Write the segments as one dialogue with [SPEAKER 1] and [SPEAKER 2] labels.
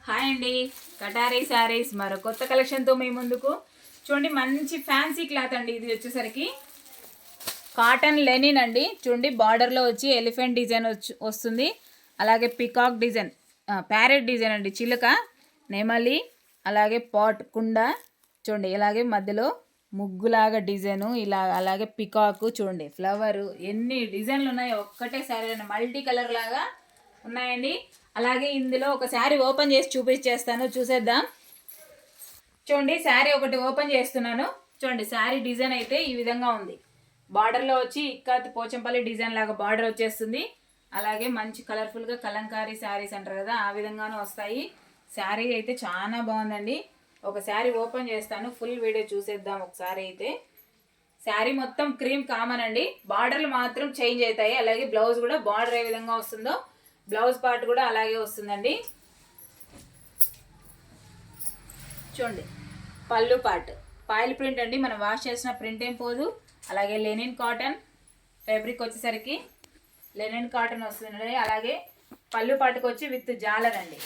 [SPEAKER 1] Hi అండి, కటారీ శారీస్ మరో కొత్త కలెక్షన్తో మీ ముందుకు. చూడండి, మంచి ఫ్యాన్సీ క్లాత్ అండి. ఇది వచ్చేసరికి కాటన్ లెనిన్ అండి. చూడండి, బార్డర్లో వచ్చి ఎలిఫెంట్ డిజైన్ వస్తుంది. అలాగే పికాక్ డిజైన్, ప్యారెట్ డిజైన్ అండి, చిలుక, నెమలి, అలాగే పాట్ కుండ చూడండి. ఇలాగే మధ్యలో ముగ్గులాగా డిజైను, ఇలా అలాగే పికాకు చూడండి, ఫ్లవరు, ఎన్ని డిజైన్లు ఉన్నాయో ఒక్కటే శారీ మల్టీ కలర్ లాగా ఉన్నాయండి. అలాగే ఇందులో ఒక శారీ ఓపెన్ చేసి చూపించేస్తాను, చూసేద్దాం. చూడండి, శారీ ఒకటి ఓపెన్ చేస్తున్నాను. చూడండి, శారీ డిజైన్ అయితే ఈ విధంగా ఉంది. బార్డర్లో వచ్చి ఇక్కత్ పోచంపల్లి డిజైన్ లాగా బార్డర్ వచ్చేస్తుంది. అలాగే మంచి కలర్ఫుల్గా కలంకారీ శారీస్ అంటారు కదా, ఆ విధంగానూ వస్తాయి. శారీ అయితే చాలా బాగుందండి. ఒక శారీ ఓపెన్ చేస్తాను, ఫుల్ వీడియో చూసేద్దాం ఒకసారి. అయితే శారీ మొత్తం క్రీమ్ కామన్ అండి, బార్డర్లు మాత్రం చేంజ్ అవుతాయి. అలాగే బ్లౌజ్ కూడా బార్డర్ ఏ విధంగా వస్తుందో బ్లౌజ్ పార్ట్ కూడా అలాగే వస్తుందండి. చూడండి, పళ్ళు పార్ట్ పాయిల్ ప్రింట్ అండి, మనం వాష్ చేసిన ప్రింట్ ఏం పోదు. అలాగే లెనిన్ కాటన్ ఫ్యాబ్రిక్ వచ్చేసరికి లెనిన్ కాటన్ వస్తుంది. అలాగే పళ్ళు పాటుకు వచ్చి విత్ జాలర్ అండి.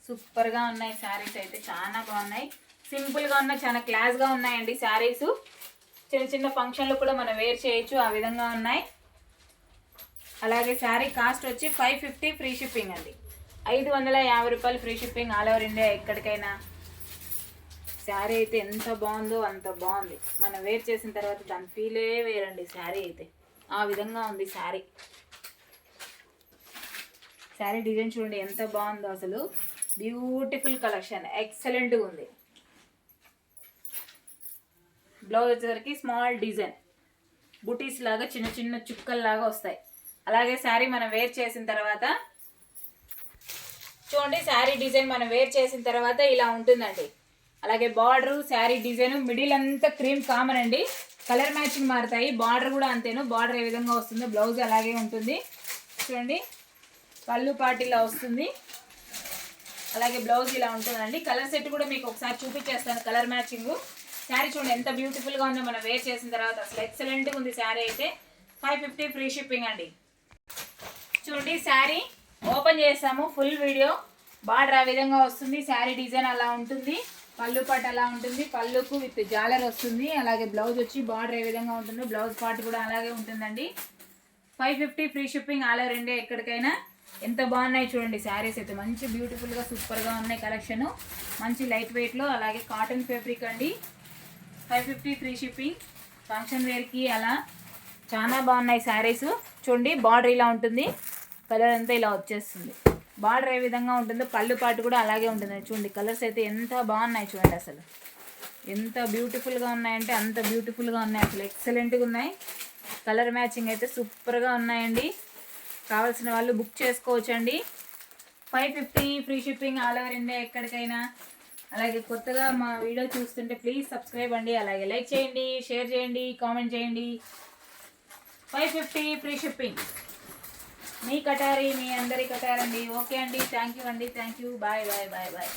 [SPEAKER 1] సూపర్గా ఉన్నాయి శారీస్ అయితే, చాలా బాగున్నాయి. సింపుల్గా ఉన్నాయి, చాలా క్లాస్గా ఉన్నాయండి శారీస్. చిన్న చిన్న ఫంక్షన్లు కూడా మనం వేర్ చేయొచ్చు, ఆ విధంగా ఉన్నాయి. అలాగే శారీ కాస్ట్ వచ్చి 550 ఫ్రీ షిప్పింగ్ అండి. 550 రూపాయలు free shipping all over India, ఎక్కడికైనా. శారీ అయితే ఎంత బాగుందో అంత బాగుంది. మనం వేర్ చేసిన తర్వాత దాని ఫీలే వేరండి. శారీ అయితే ఆ విధంగా ఉంది. శారీ డిజైన్ చూడండి ఎంత బాగుందో, అసలు బ్యూటిఫుల్ కలెక్షన్, ఎక్సలెంట్గా ఉంది. బ్లౌజ్ వచ్చేసరికి స్మాల్ డిజైన్ బుటీస్ లాగా చిన్న చిన్న చుక్కల్లాగా వస్తాయి. అలాగే శారీ మనం వేర్ చేసిన తర్వాత చూడండి, శారీ డిజైన్ మనం వేర్ చేసిన తర్వాత ఇలా ఉంటుందండి. అలాగే బార్డరు, శారీ డిజైన్, మిడిల్ అంతా క్రీమ్ కామన్ అండి. కలర్ మ్యాచింగ్ మారుతాయి. బార్డర్ కూడా అంతేను, బార్డర్ ఏ విధంగా వస్తుందో బ్లౌజ్ అలాగే ఉంటుంది. చూడండి, పళ్ళు పార్ట్ ఇలా వస్తుంది. అలాగే బ్లౌజ్ ఇలా ఉంటుందండి. కలర్ సెట్ కూడా మీకు ఒకసారి చూపించేస్తాను, కలర్ మ్యాచింగ్. శారీ చూడండి ఎంత బ్యూటిఫుల్గా ఉందో మనం వేర్ చేసిన తర్వాత, అసలు ఎక్సలెంట్గా ఉంది శారీ అయితే. 550 ఫ్రీ షిప్పింగ్ అండి. చూడండి, శారీ ఓపెన్ చేస్తాము, ఫుల్ వీడియో. బార్డర్ ఆ విధంగా వస్తుంది, శారీ డిజైన్ అలా ఉంటుంది, పళ్ళు పార్ట్ అలా ఉంటుంది, పళ్ళుకు విత్ జాలర్ వస్తుంది. అలాగే బ్లౌజ్ వచ్చి బార్డర్ ఏ విధంగా ఉంటుందో బ్లౌజ్ పార్ట్ కూడా అలాగే ఉంటుందండి. 550 free shipping all over India, ఎక్కడికైనా. ఎంత బాగున్నాయి చూడండి శారీస్ అయితే, మంచి బ్యూటిఫుల్గా సూపర్గా ఉన్నాయి కలెక్షను. మంచి లైట్ వెయిట్లో, అలాగే కాటన్ ఫ్యాబ్రిక్ అండి. 550 ఫ్రీ షిప్పింగ్. ఫంక్షన్ వేర్కి అలా చాలా బాగున్నాయి శారీస్. చూడండి, బార్డర్ ఇలా ఉంటుంది, కలర్ అంతా ఇలా వచ్చేస్తుంది. బార్డర్ ఏ విధంగా ఉంటుందో పళ్ళు పాటు కూడా అలాగే ఉంటుంది. చూడండి, కలర్స్ అయితే ఎంత బాగున్నాయి చూడండి, అసలు ఎంత బ్యూటిఫుల్గా ఉన్నాయంటే అంత బ్యూటిఫుల్గా ఉన్నాయి, అసలు ఎక్సలెంట్గా ఉన్నాయి. కలర్ మ్యాచింగ్ అయితే సూపర్గా ఉన్నాయండి. కావాల్సిన వాళ్ళు బుక్ చేసుకోవచ్చండి. 550 free shipping all over India, ఎక్కడికైనా. అలాగే కొత్తగా మా వీడియో చూస్తుంటే ప్లీజ్ సబ్స్క్రైబ్ అండి. అలాగే లైక్ చేయండి, షేర్ చేయండి, కామెంట్ చేయండి. 550 ఫ్రీ షిప్పింగ్. మీ కటారీ, మీ అందరి కటారండి. ఓకే అండి, థ్యాంక్ యూ అండి, thank you. Bye bye bye bye.